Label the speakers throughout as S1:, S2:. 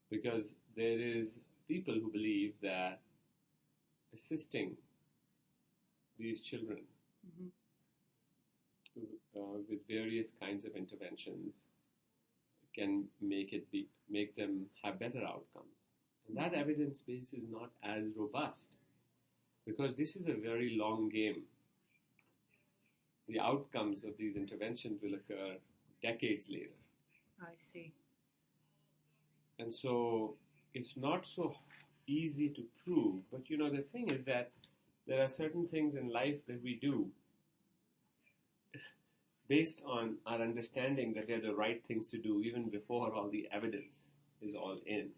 S1: because there is people who believe that assisting these children
S2: Mm-hmm.
S1: with various kinds of interventions can make them have better outcomes. And that evidence base is not as robust because this is a very long game. The outcomes of these interventions will occur decades later.
S2: I see.
S1: And so it's not so easy to prove, but the thing is that there are certain things in life that we do based on our understanding that they're the right things to do even before all the evidence is all in.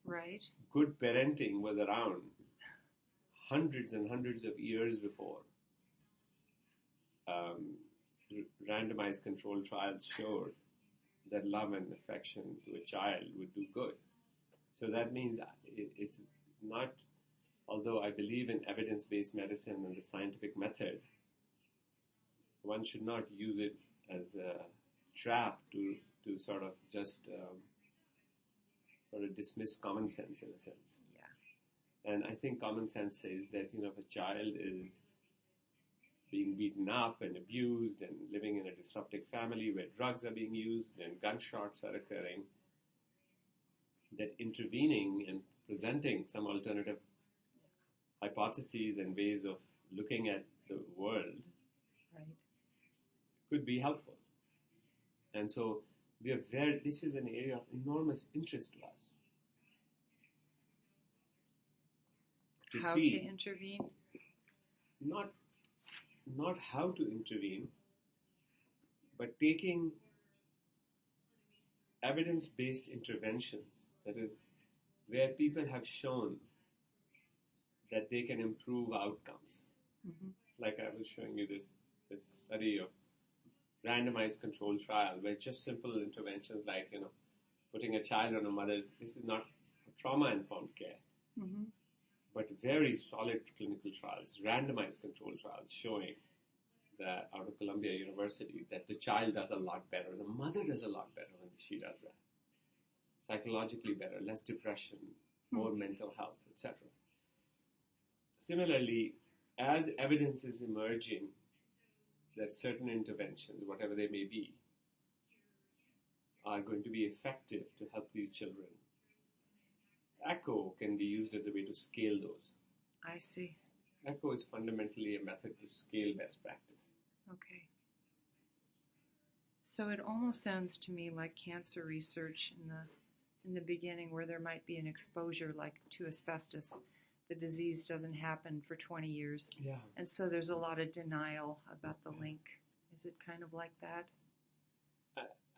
S2: Right.
S1: Good parenting was around hundreds and hundreds of years before randomized controlled trials showed that love and affection to a child would do good. So that means it's not, although I believe in evidence-based medicine and the scientific method, one should not use it as a trap to sort of just sort of dismiss common sense in a sense.
S2: Yeah.
S1: And I think common sense says that, if a child is being beaten up and abused and living in a disruptive family where drugs are being used and gunshots are occurring, that intervening and presenting some alternative hypotheses and ways of looking at the world
S2: Right.
S1: could be helpful. And so this is an area of enormous interest to us.
S2: How to intervene?
S1: Not how to intervene, but taking evidence-based interventions, that is, where people have shown that they can improve outcomes.
S2: Mm-hmm.
S1: Like I was showing you this study of randomized controlled trial where just simple interventions like, putting a child on a mother's, this is not for trauma-informed care,
S2: Mm-hmm.
S1: but very solid clinical trials, randomized controlled trials showing that out of Columbia University that the child does a lot better, the mother does a lot better when she does that. Psychologically better, less depression, more mental health, etc. Similarly, as evidence is emerging that certain interventions, whatever they may be, are going to be effective to help these children, ECHO can be used as a way to scale those.
S2: I see.
S1: ECHO is fundamentally a method to scale best practice.
S2: Okay. So it almost sounds to me like cancer research in the beginning, where there might be an exposure like to asbestos. The disease doesn't happen for 20 years.
S1: Yeah.
S2: And so there's a lot of denial about the link. Is it kind of like that?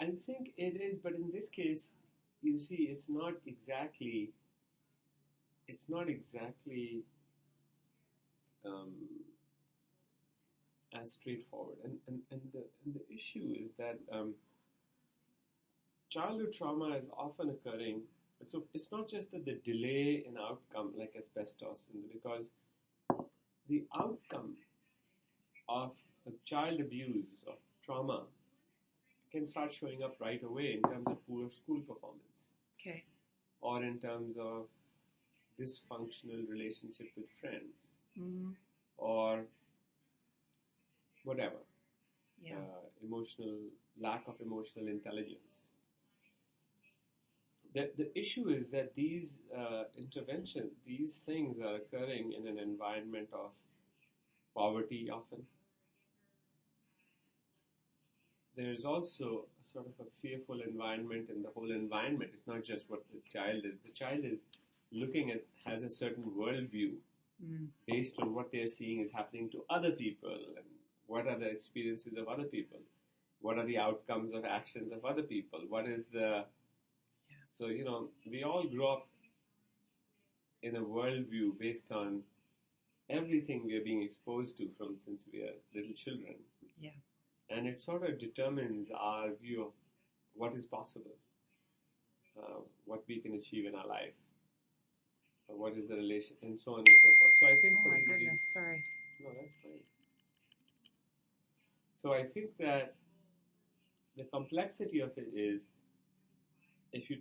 S1: I think it is, but in this case, you see, it's not exactly as straightforward. And the issue is that childhood trauma is often occurring. So it's not just that the delay in outcome like asbestos, because the outcome of child abuse or trauma can start showing up right away in terms of poor school performance.
S2: Okay.
S1: Or in terms of dysfunctional relationship with friends.
S2: Mm-hmm.
S1: Or whatever.
S2: Yeah.
S1: Lack of emotional intelligence. The issue is that these interventions, these things are occurring in an environment of poverty often. There is also a sort of a fearful environment in the whole environment. It's not just what the child is. The child is has a certain worldview based on what they're seeing is happening to other people and what are the experiences of other people. What are the outcomes of actions of other people? What is the... So, we all grow up in a worldview based on everything we are being exposed to since we are little children.
S2: Yeah.
S1: And it sort of determines our view of what is possible, what we can achieve in our life, what is the relation, and so on and so forth. So I think
S2: Oh my goodness, sorry.
S1: No, that's fine. So I think that the complexity of it is, if you